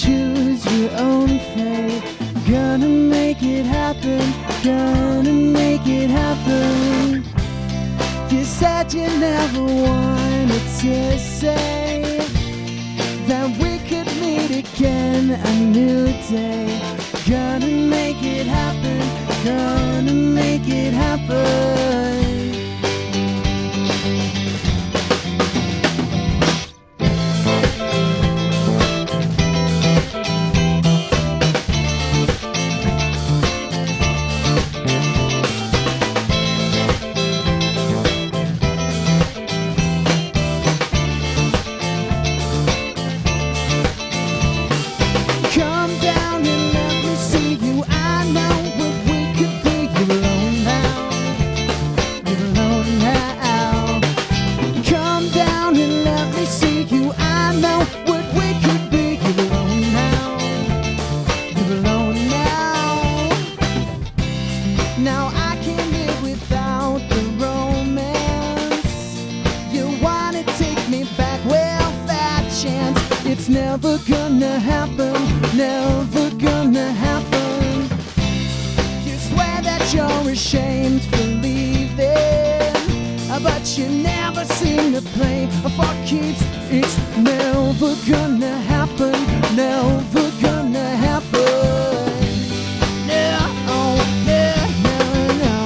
choose your own fate. Gonna make it happen, gonna make it happen. You said you never wanted to say that we could meet again a new day. Gonna make it happen, gonna make it happen. It's never gonna happen, never gonna happen. You swear that you're ashamed for leaving, but you never seem to play for keeps. It's never gonna happen, never gonna happen. No, no, no.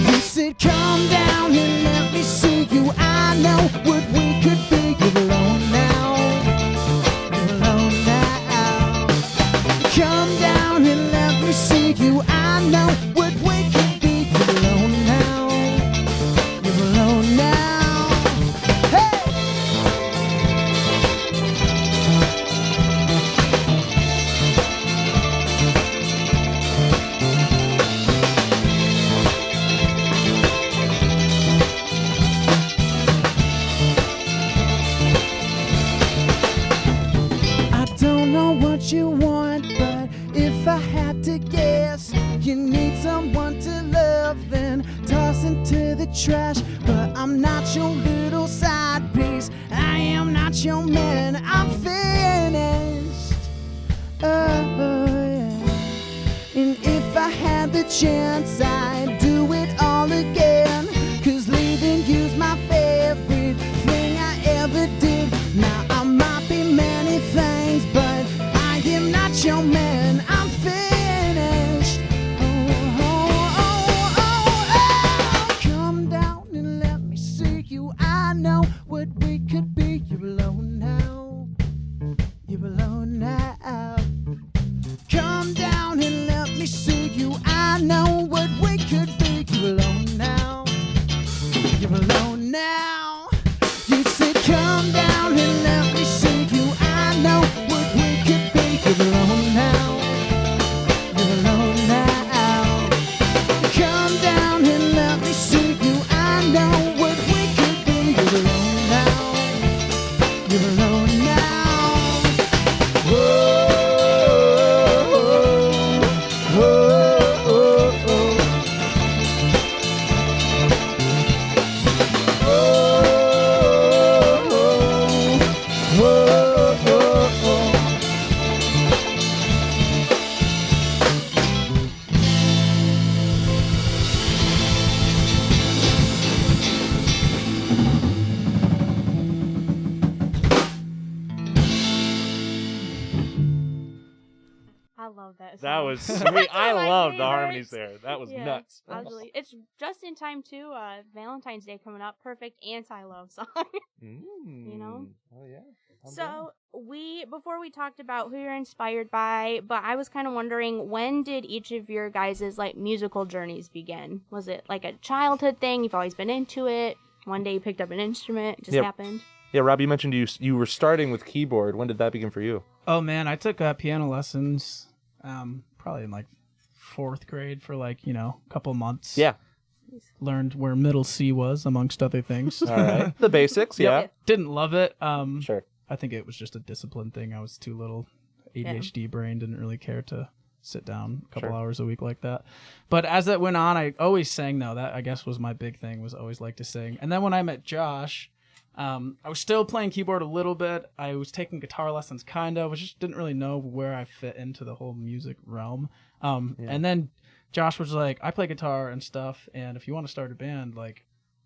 You said calm down and let me see you. I know what we could be. You're alone now. Come down and let me see you. I know what we could be. You're alone now. You're alone now. Hey! I don't know what you want, but if I had to guess, you need someone to love and toss into the trash. But I'm not your little side piece, I am not your man, I'm finished. Oh, yeah. And if I had the chance, I'd do it all again. 'Cause leaving you's my favorite thing I ever did. Now I might be many things, but I am not your man, I'm finished. Oh, oh, oh, oh, oh. Come down and let me see you. I know what we could be. You're alone now. You're alone now. Come down and let me see you. I know what we could be. You're alone now. You're alone now. You said come down and let me see you. I know what we could be. You're alone now. You're alone now. Come down and let me see you. I know what we could be. You're alone now. You're alone now. Whoa, whoa, whoa, whoa. I love that song. That was sweet. I my love the favorites. harmonies there. That was Yeah, nuts. Absolutely. It's just in time too. Valentine's Day coming up. Perfect anti-love song. You know? Oh, yeah. So before we talked about who you're inspired by, but I was kind of wondering, when did each of your guys' like musical journeys begin? Was it like a childhood thing? You've always been into it? One day you picked up an instrument? It just happened? Yeah, Rob, you mentioned you were starting with keyboard. When did that begin for you? Oh man, I took piano lessons probably in like 4th grade for like, a couple months. Yeah. Learned where middle C was, amongst other things. All right. The basics, yeah. Didn't love it. Sure. I think it was just a discipline thing. I was too little. ADHD brain, didn't really care to sit down a couple hours a week like that. But as that went on, I always sang though. That I guess was my big thing, was always like to sing. And then when I met Josh, I was still playing keyboard a little bit. I was taking guitar lessons, kind of. I just didn't really know where I fit into the whole music realm. And then Josh was like, I play guitar and stuff, and if you want to start a band, like,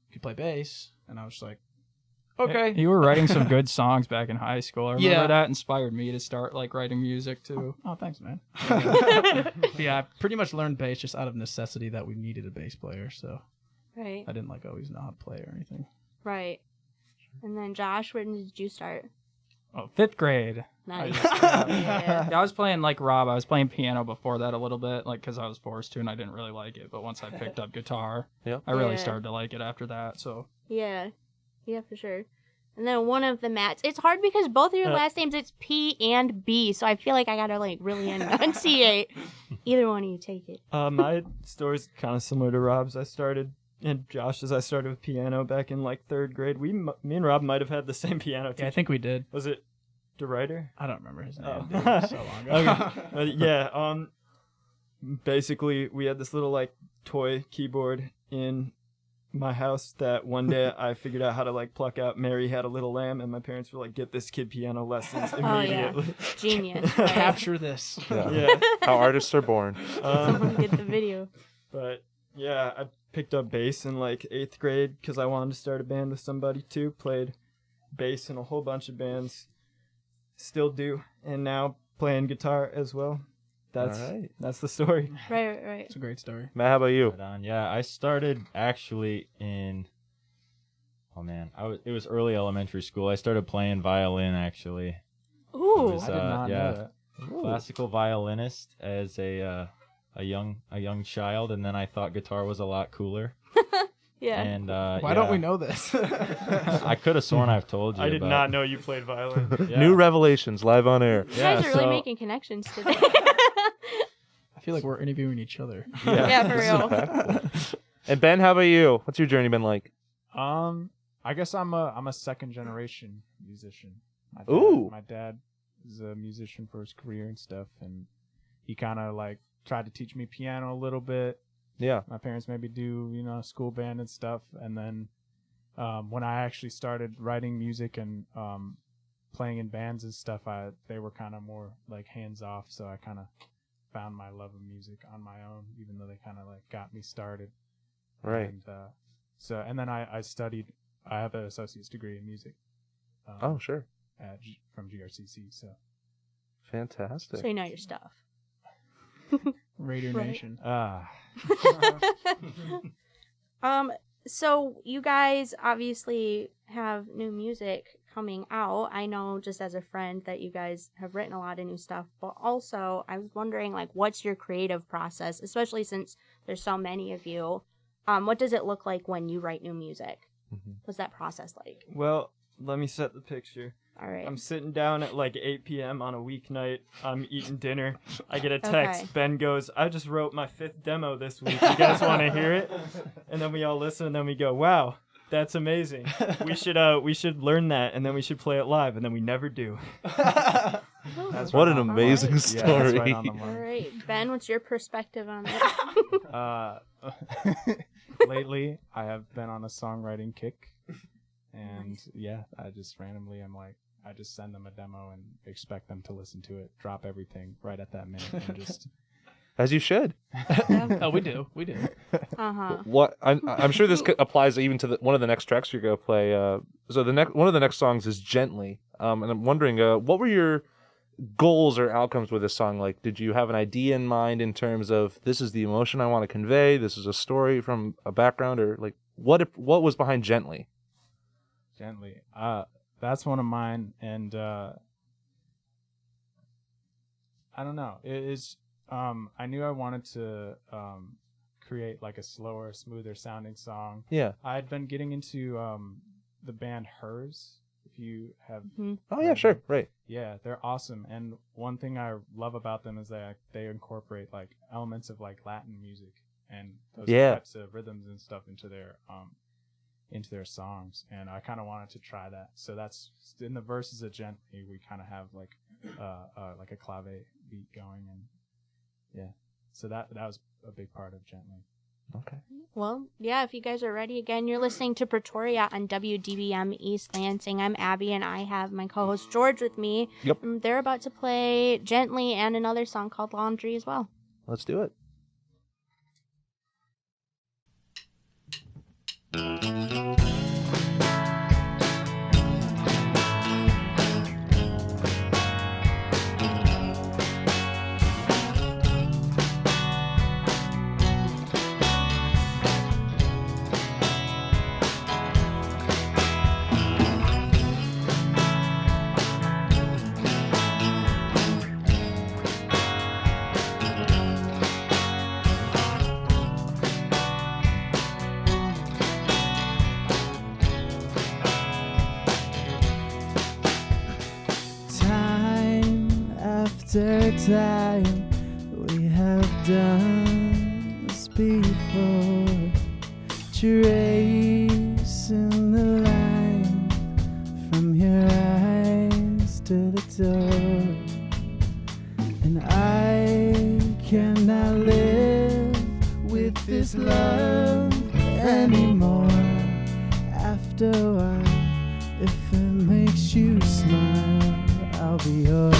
you could play bass. And I was like, okay. You were writing some good songs back in high school. I remember Yeah. that inspired me to start like writing music too. Oh, thanks, man. Yeah, I pretty much learned bass just out of necessity that we needed a bass player, so Right. I didn't like always know how to play or anything. Right. And then Josh, when did you start? Oh, 5th grade. Nice. Yeah, I was playing like Rob. I was playing piano before that a little bit, like because I was forced to, and I didn't really like it. But once I picked up guitar, I really Yeah. started to like it after that. So Yeah. Yeah, for sure. And then one of the Matts. It's hard because both of your last names, it's P and B, so I feel like I gotta like really enunciate. Either one of you take it. My story's kind of similar to Rob's. I started with piano back in like 3rd grade. Me and Rob might have had the same piano teacher. Yeah, I think we did. Was it DeRuyter? I don't remember his name. Oh. It was so long ago. Okay. Yeah. Basically, we had this little like toy keyboard in my house that one day I figured out how to like pluck out Mary Had a Little Lamb, and my parents were like, get this kid piano lessons immediately. Genius. Right? Capture this. Yeah. How artists are born. Someone get the video. But yeah, I picked up bass in like 8th grade because I wanted to start a band with somebody too. Played bass in a whole bunch of bands. Still do. And now playing guitar as well. That's the story. Right. It's a great story. Matt, how about you? Right on. Yeah, I started actually in. Oh man, it was early elementary school. I started playing violin actually. Ooh. I was, I did not know that. classical violinist as a young child, and then I thought guitar was a lot cooler. Yeah. And Why don't we know this? I could have sworn I've told you. I did but- not know you played violin. Yeah. New revelations live on air. You guys are really so- making connections today. I feel like we're interviewing each other. Yeah, for real. And Ben, how about you? What's your journey been like? I guess I'm a second generation musician. Ooh. My dad is a musician for his career and stuff, and he kind of like tried to teach me piano a little bit. Yeah. My parents maybe do, school band and stuff. And then when I actually started writing music and playing in bands and stuff, they were kind of more like hands off. So I kind of found my love of music on my own, even though they kind of like got me started. Right. And and then I studied. I have an associate's degree in music. Oh, sure. From GRCC. So Fantastic. So you know your stuff. Raider Right. Nation. So you guys obviously have new music coming out. I know just as a friend that you guys have written a lot of new stuff, but also I was wondering like what's your creative process, especially since there's so many of you. What does it look like when you write new music? What's that process like? Well, let me set the picture. All right. I'm sitting down at like 8 p.m. on a weeknight. I'm eating dinner. I get a text. Okay. Ben goes, I just wrote my 5th demo this week. You guys want to hear it? And then we all listen, and then we go, wow, that's amazing. We should learn that, and then we should play it live, and then we never do. that's What right an on the amazing money. story. Yeah, that's right on the All money. right, Ben, what's your perspective on that? Lately, I have been on a songwriting kick, and I just randomly I just send them a demo and expect them to listen to it, drop everything right at that minute, and just As you should. Oh, we do. What I'm sure this applies even to one of the next tracks you're gonna play. So one of the next songs is "Gently," and I'm wondering, what were your goals or outcomes with this song? Like, did you have an idea in mind in terms of this is the emotion I want to convey? This is a story from a background, or like what was behind "Gently"? gently. That's one of mine, and I don't know. It is. I knew I wanted to create like a slower, smoother sounding song. Yeah. I had been getting into the band Hers. If you have. Oh yeah, sure, right. Yeah, they're awesome. And one thing I love about them is that they incorporate like elements of like Latin music and those types of rhythms and stuff into their songs. And I kind of wanted to try that. So that's in the verses of Gently, we kind of have like a clave beat going, and yeah. So that was a big part of Gently. Okay. Well, yeah, if you guys are ready again, you're listening to Pretoria on WDBM East Lansing. I'm Abby, and I have my co-host George with me. Yep. And they're about to play Gently and another song called Laundry as well. Let's do it. After time, we have done this before, tracing the line from your eyes to the door, and I cannot live with this love anymore. After a while, if it makes you smile, I'll be yours.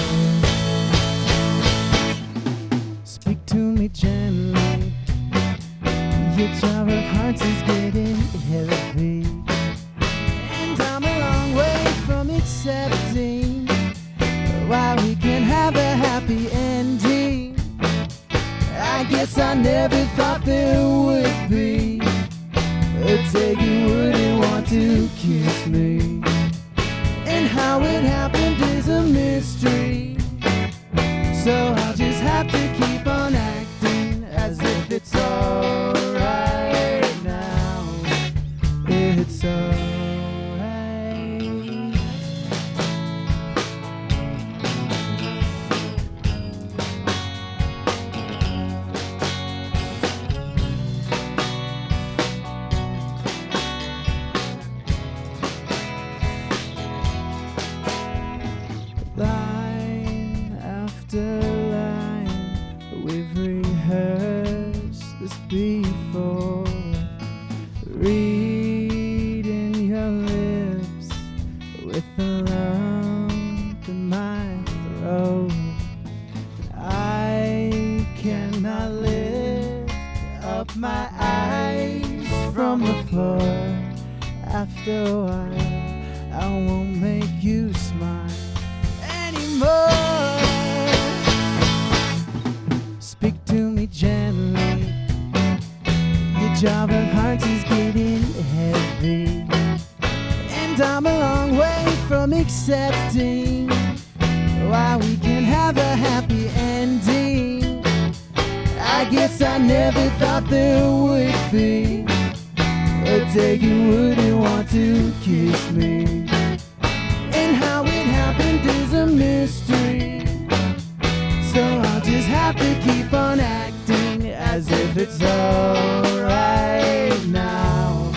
Speak to me gently. Your jar of hearts is getting heavy, and I'm a long way from accepting why we can have a happy ending. I guess I never thought there would be a day you wouldn't want to kiss me, and how it happened is a mystery. So I'll just have to keep on acting as if it's alright now. It's alright. Line after line, we've rehearsed this before. Reading your lips with a lump in my throat. I cannot lift up my eyes from the floor. After a while, I won't make you smile anymore. Speak to me gently. Your jar of hearts is getting heavy, and I'm a long way from accepting why we can have a happy ending. I guess I never thought there would be a day you wouldn't want to kiss me, and how it happened is a mystery. So I'll just have to keep on acting as if it's alright now.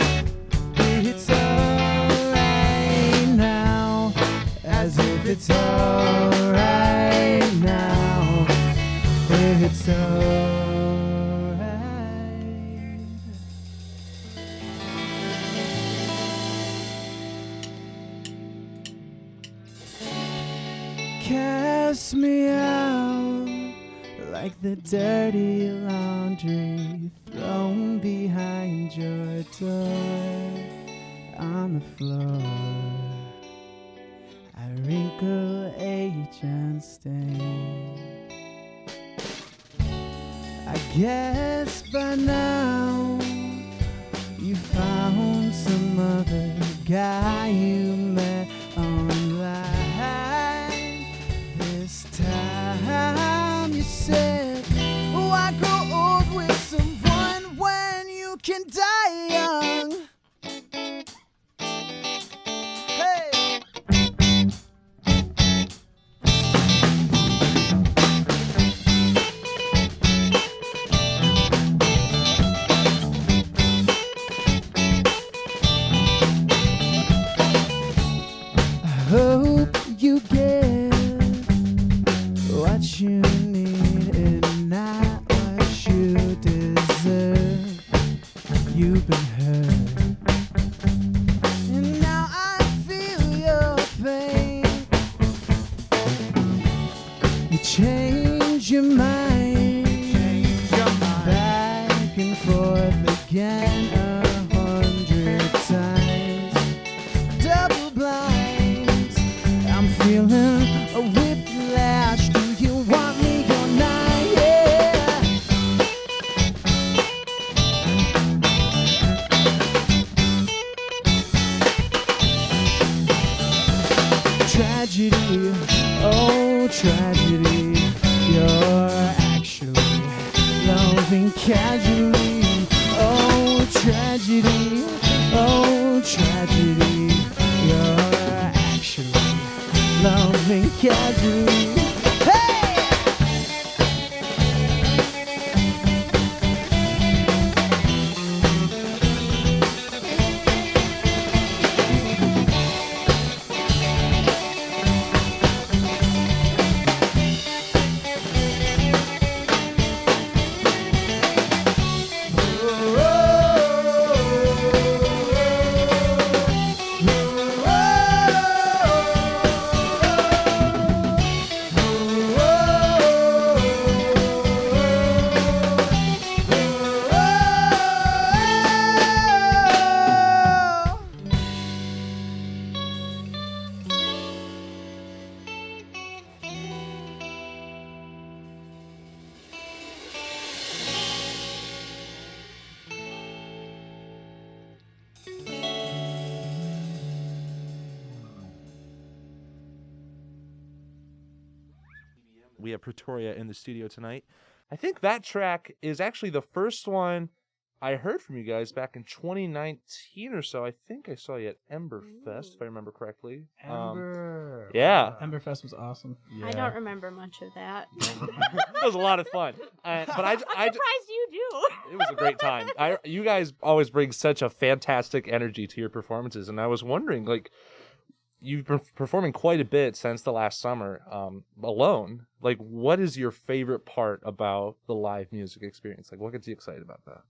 It's alright now, as if it's alright now. It's alright. Cast me out like the dirty laundry thrown behind your door on the floor. I wrinkle age and stain. I guess by now you found some other guy you met online. This time you said, why grow old with someone when you can die young? Hey! I hope you get what you need and not what you deserve. change your mind. Back and forth again 100 times. Double blind, I'm feeling a whiplash. Do you want me or not? Yeah. Tragedy, oh tragedy, you're actually loving casually. Oh tragedy, oh tragedy, you're actually loving casually. Hey! We have Pretoria in the studio tonight. I think that track is actually the first one I heard from you guys back in 2019 or so. I think I saw you at Emberfest, if I remember correctly. Ember. Yeah. Emberfest was awesome. I don't remember much of that. It was a lot of fun. But I'm surprised you do. it was a great time. You guys always bring such a fantastic energy to your performances, and I was wondering, like, you've been performing quite a bit since the last summer alone. Like, what is your favorite part about the live music experience? Like, what gets you excited about that?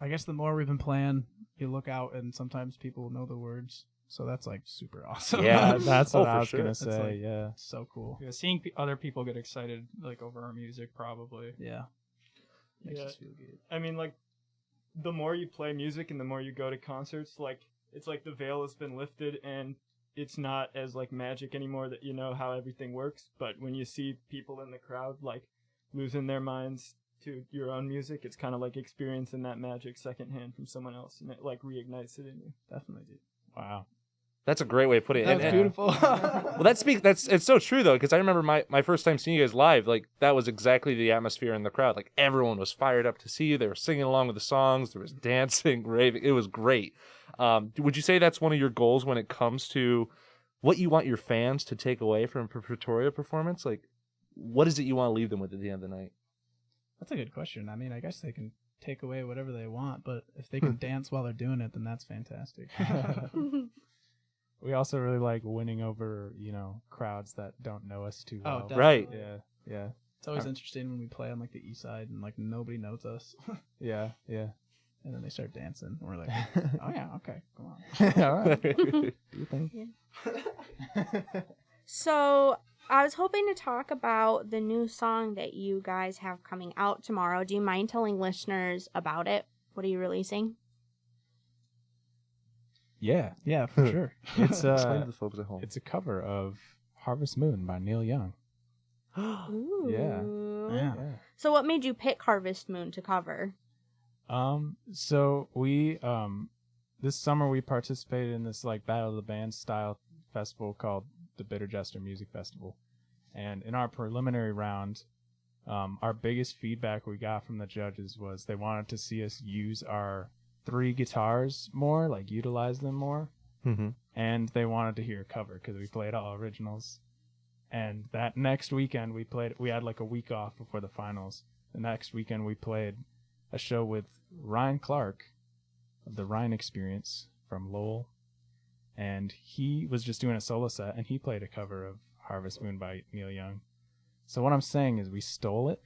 I guess the more we've been playing, you look out and sometimes people know the words. So that's like super awesome. Yeah, That's what I for was sure. gonna That's say. like- Yeah. So cool. Yeah, seeing other people get excited like over our music, probably. Yeah. Makes Yeah. us feel good. I mean, like, the more you play music and the more you go to concerts, like, it's like the veil has been lifted and it's not as, like, magic anymore that you know how everything works. But when you see people in the crowd, like, losing their minds to your own music, it's kind of like experiencing that magic secondhand from someone else, and it, like, reignites it in you. Definitely, dude. Wow. That's a great way of putting it. That was beautiful. Well, it's so true though, because I remember my first time seeing you guys live. Like, that was exactly the atmosphere in the crowd. Like, everyone was fired up to see you. They were singing along with the songs. There was dancing, raving. It was great. Would you say that's one of your goals when it comes to what you want your fans to take away from a Pretoria performance? Like, what is it you want to leave them with at the end of the night? That's a good question. I mean, I guess they can take away whatever they want, but if they can dance while they're doing it, then that's fantastic. We also really like winning over, crowds that don't know us too well. definitely. Right. Yeah. Yeah. It's always interesting when we play on like the east side and like nobody knows us. Yeah. Yeah. And then they start dancing. And we're like, oh yeah, okay, come on. All right. Do you think? So I was hoping to talk about the new song that you guys have coming out tomorrow. Do you mind telling listeners about it? What are you releasing? Yeah. Yeah, for sure. It's Explain to the folks at home. it's a cover of Harvest Moon by Neil Young. Ooh. Yeah. Yeah. So what made you pick Harvest Moon to cover? So we this summer we participated in this like Battle of the Bands style festival called the Bitter Jester Music Festival. And in our preliminary round, our biggest feedback we got from the judges was they wanted to see us use our 3 guitars more, like utilize them more. Mm-hmm. And they wanted to hear a cover because we played all originals. And that next weekend we had like a week off before the finals. The next weekend we played a show with Ryan Clark of the Ryan Experience from Lowell. And he was just doing a solo set and he played a cover of Harvest Moon by Neil Young. So what I'm saying is we stole it.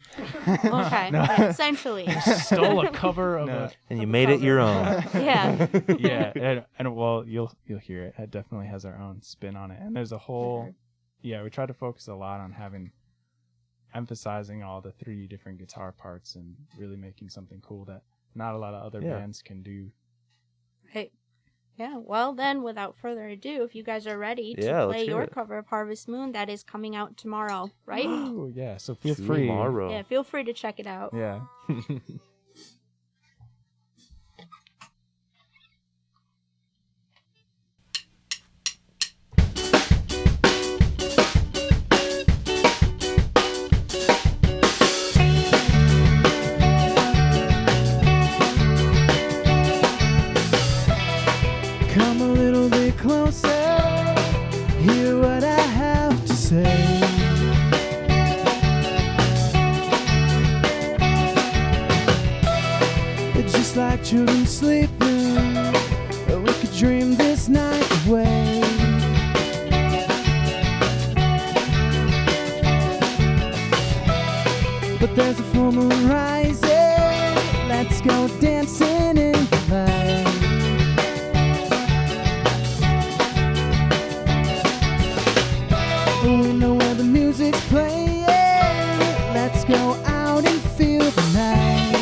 Okay, No. essentially. Stole a cover of No. a. And you made it your own. Yeah. Yeah, and well, you'll hear it. It definitely has our own spin on it. And there's a whole, yeah, we tried to focus a lot on having emphasizing all the 3 different guitar parts and really making something cool that not a lot of other bands can do. Right. Yeah, well then, without further ado, if you guys are ready to play your cover of Harvest Moon, that is coming out tomorrow, right? Oh, yeah, so feel free. Tomorrow. Yeah, feel free to check it out. Yeah. Come a little bit closer, hear what I have to say. It's just like children sleeping, we could dream this night away. But there's a full moon rising, let's go dancing in the light. We know where the music's playing, let's go out and feel the night.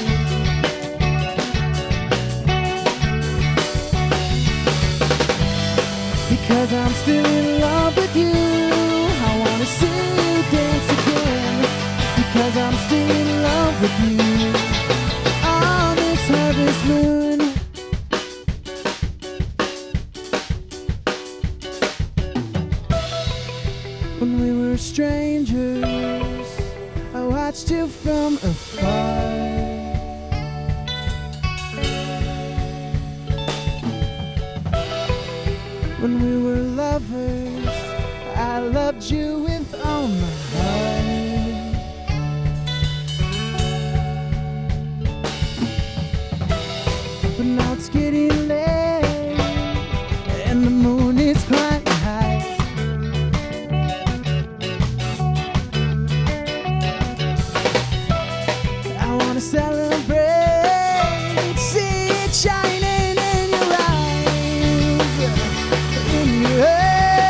Because I'm still in love with you, I wanna see you dance again. Because I'm still in love with you on this harvest moon. When we were strangers, I watched you from afar. When we were lovers, I loved you with all my heart. But now it's getting late, and the moon is climbing high. I wanna celebrate, see it shining in your eyes, in your eyes.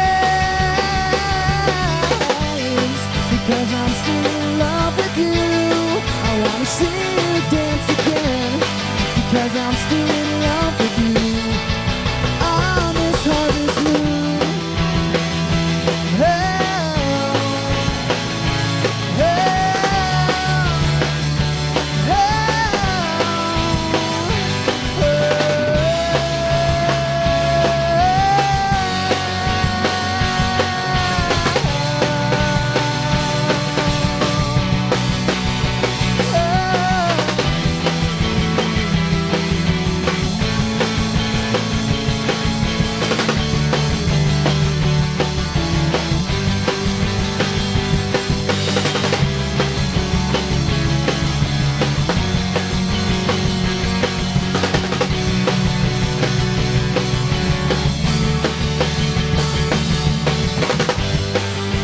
Because I'm still in love with you, I wanna see you dance again. Because I'm still in love with you on this harvest moon. Oh, oh,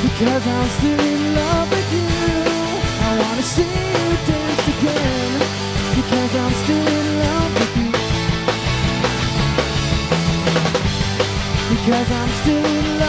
because I'm still in love with you, I wanna see you dance again. Because I'm still in love with you. Because I'm still in love.